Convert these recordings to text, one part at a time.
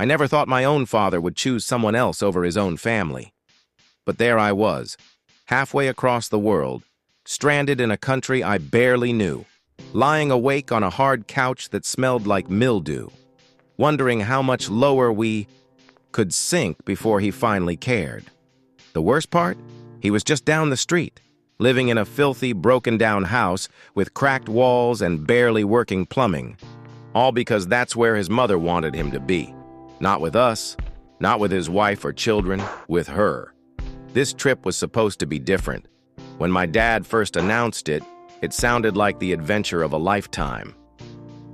I never thought my own father would choose someone else over his own family. But there I was, halfway across the world, stranded in a country I barely knew, lying awake on a hard couch that smelled like mildew, wondering how much lower we could sink before he finally cared. The worst part? He was just down the street, living in a filthy, broken-down house with cracked walls and barely working plumbing, all because that's where his mother wanted him to be. Not with us, not with his wife or children, with her. This trip was supposed to be different. When my dad first announced it, it sounded like the adventure of a lifetime.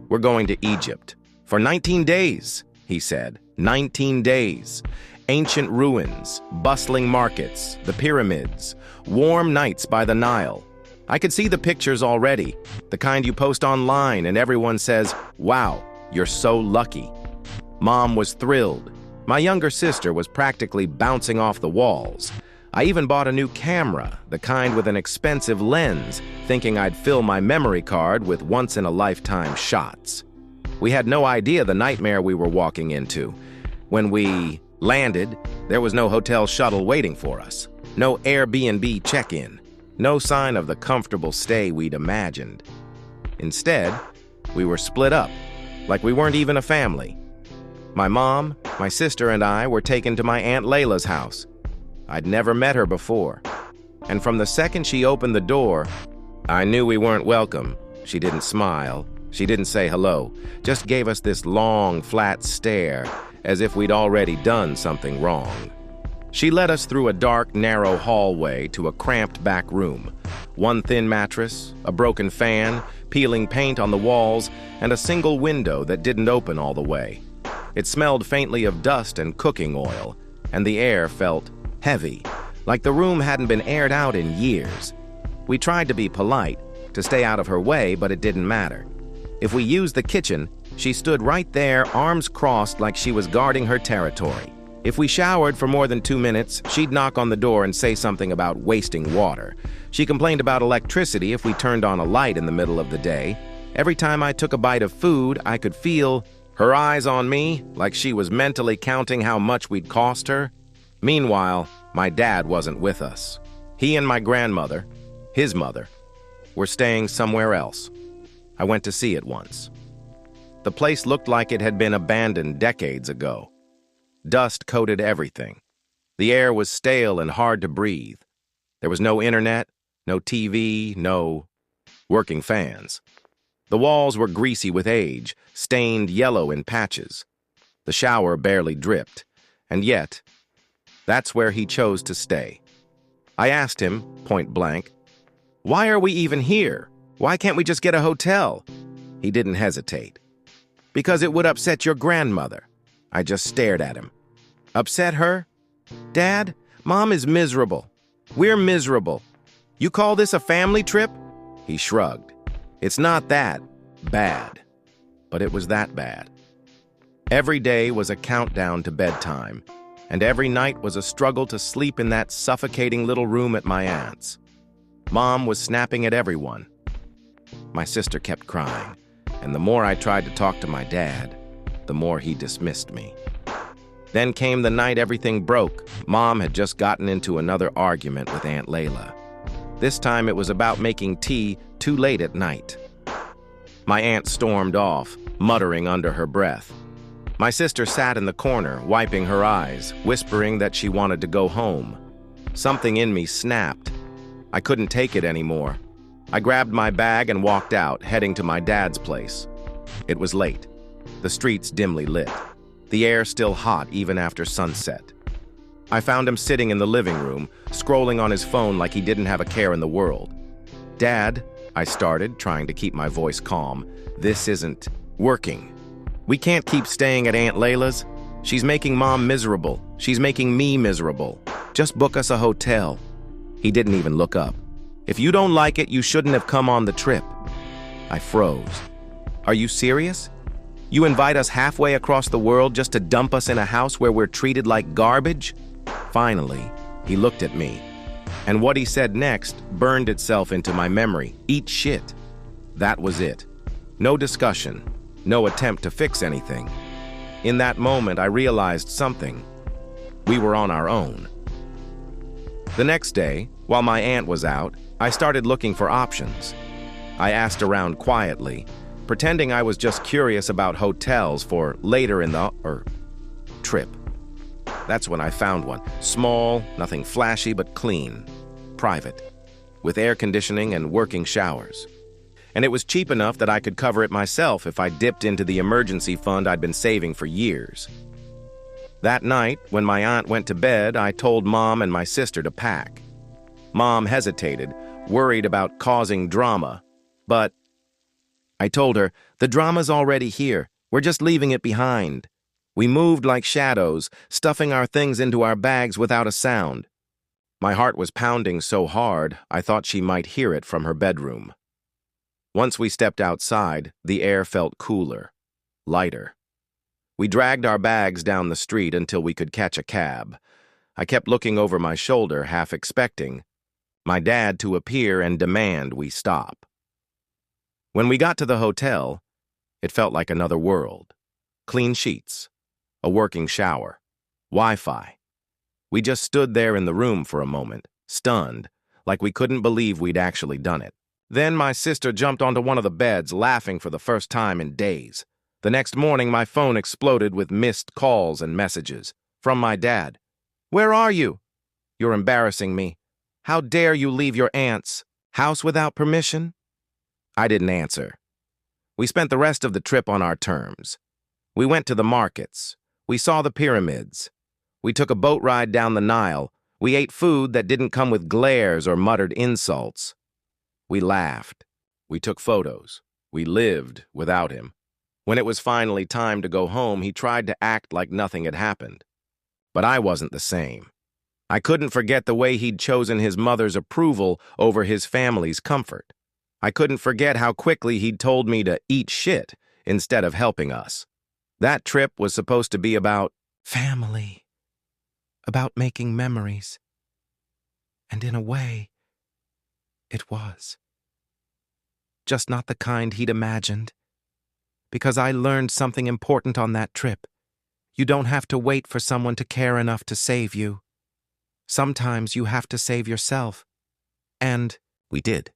We're going to Egypt. For 19 days, he said. 19 days. Ancient ruins, bustling markets, the pyramids, warm nights by the Nile. I could see the pictures already, the kind you post online and everyone says, "Wow, you're so lucky." Mom was thrilled. My younger sister was practically bouncing off the walls. I even bought a new camera, the kind with an expensive lens, thinking I'd fill my memory card with once-in-a-lifetime shots. We had no idea the nightmare we were walking into. When we landed, there was no hotel shuttle waiting for us, no Airbnb check-in, no sign of the comfortable stay we'd imagined. Instead, we were split up, like we weren't even a family. My mom, my sister, and I were taken to my Aunt Layla's house. I'd never met her before, and from the second she opened the door, I knew we weren't welcome. She didn't smile, she didn't say hello, just gave us this long, flat stare, as if we'd already done something wrong. She led us through a dark, narrow hallway to a cramped back room. One thin mattress, a broken fan, peeling paint on the walls, and a single window that didn't open all the way. It smelled faintly of dust and cooking oil, and the air felt heavy, like the room hadn't been aired out in years. We tried to be polite, to stay out of her way, but it didn't matter. If we used the kitchen, she stood right there, arms crossed like she was guarding her territory. If we showered for more than 2 minutes, she'd knock on the door and say something about wasting water. She complained about electricity if we turned on a light in the middle of the day. Every time I took a bite of food, I could feel her eyes on me, like she was mentally counting how much we'd cost her. Meanwhile, my dad wasn't with us. He and my grandmother, his mother, were staying somewhere else. I went to see it once. The place looked like it had been abandoned decades ago. Dust coated everything. The air was stale and hard to breathe. There was no internet, no TV, no working fans. The walls were greasy with age, stained yellow in patches. The shower barely dripped, and yet, that's where he chose to stay. I asked him, point blank, "Why are we even here? Why can't we just get a hotel?" He didn't hesitate. "Because it would upset your grandmother." I just stared at him. "Upset her? Dad, Mom is miserable. We're miserable. You call this a family trip?" He shrugged. "It's not that bad." But it was that bad. Every day was a countdown to bedtime, and every night was a struggle to sleep in that suffocating little room at my aunt's. Mom was snapping at everyone. My sister kept crying, and the more I tried to talk to my dad, the more he dismissed me. Then came the night everything broke. Mom had just gotten into another argument with Aunt Layla. This time it was about making tea too late at night. My aunt stormed off, muttering under her breath. My sister sat in the corner, wiping her eyes, whispering that she wanted to go home. Something in me snapped. I couldn't take it anymore. I grabbed my bag and walked out, heading to my dad's place. It was late, the streets dimly lit, the air still hot even after sunset. I found him sitting in the living room, scrolling on his phone like he didn't have a care in the world. "Dad," I started, trying to keep my voice calm, "this isn't working. We can't keep staying at Aunt Layla's. She's making Mom miserable. She's making me miserable. Just book us a hotel." He didn't even look up. "If you don't like it, you shouldn't have come on the trip." I froze. "Are you serious? You invite us halfway across the world just to dump us in a house where we're treated like garbage?" Finally, he looked at me, and what he said next burned itself into my memory. "Eat shit." That was it. No discussion, no attempt to fix anything. In that moment, I realized something. We were on our own. The next day, while my aunt was out, I started looking for options. I asked around quietly, pretending I was just curious about hotels for later in the trip. That's when I found one. Small, nothing flashy, but clean. Private. With air conditioning and working showers. And it was cheap enough that I could cover it myself if I dipped into the emergency fund I'd been saving for years. That night, when my aunt went to bed, I told Mom and my sister to pack. Mom hesitated, worried about causing drama. But I told her, the drama's already here. We're just leaving it behind. We moved like shadows, stuffing our things into our bags without a sound. My heart was pounding so hard, I thought she might hear it from her bedroom. Once we stepped outside, the air felt cooler, lighter. We dragged our bags down the street until we could catch a cab. I kept looking over my shoulder, half expecting my dad to appear and demand we stop. When we got to the hotel, it felt like another world. Clean sheets, a working shower, Wi-Fi. We just stood there in the room for a moment, stunned, like we couldn't believe we'd actually done it. Then my sister jumped onto one of the beds, laughing for the first time in days. The next morning, my phone exploded with missed calls and messages. From my dad. "Where are you? You're embarrassing me. How dare you leave your aunt's house without permission?" I didn't answer. We spent the rest of the trip on our terms. We went to the markets. We saw the pyramids. We took a boat ride down the Nile. We ate food that didn't come with glares or muttered insults. We laughed. We took photos. We lived without him. When it was finally time to go home, he tried to act like nothing had happened. But I wasn't the same. I couldn't forget the way he'd chosen his mother's approval over his family's comfort. I couldn't forget how quickly he'd told me to eat shit instead of helping us. That trip was supposed to be about family, about making memories. And in a way, it was. Just not the kind he'd imagined. Because I learned something important on that trip. You don't have to wait for someone to care enough to save you. Sometimes you have to save yourself. And we did.